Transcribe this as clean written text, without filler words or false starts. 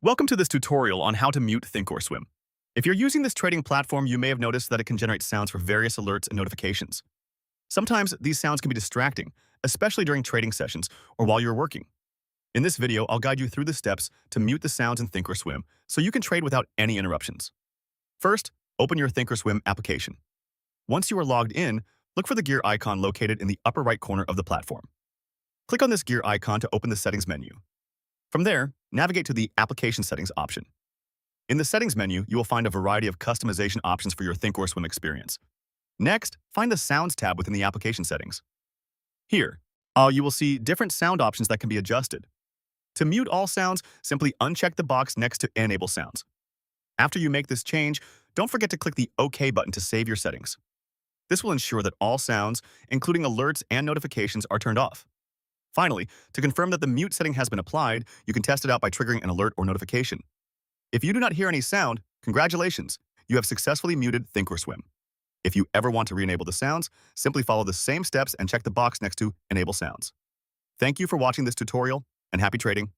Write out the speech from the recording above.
Welcome to this tutorial on how to mute Thinkorswim. If you're using this trading platform, you may have noticed that it can generate sounds for various alerts and notifications. Sometimes these sounds can be distracting, especially during trading sessions or while you're working. In this video, I'll guide you through the steps to mute the sounds in Thinkorswim so you can trade without any interruptions. First, open your Thinkorswim application. Once you are logged in, look for the gear icon located in the upper right corner of the platform. Click on this gear icon to open the settings menu. From there, navigate to the Application Settings option. In the Settings menu, you will find a variety of customization options for your Thinkorswim experience. Next, find the Sounds tab within the application settings. Here, you will see different sound options that can be adjusted. To mute all sounds, simply uncheck the box next to Enable Sounds. After you make this change, don't forget to click the OK button to save your settings. This will ensure that all sounds, including alerts and notifications, are turned off. Finally, to confirm that the mute setting has been applied, you can test it out by triggering an alert or notification. If you do not hear any sound, congratulations, you have successfully muted Thinkorswim. If you ever want to re-enable the sounds, simply follow the same steps and check the box next to Enable Sounds. Thank you for watching this tutorial, and happy trading.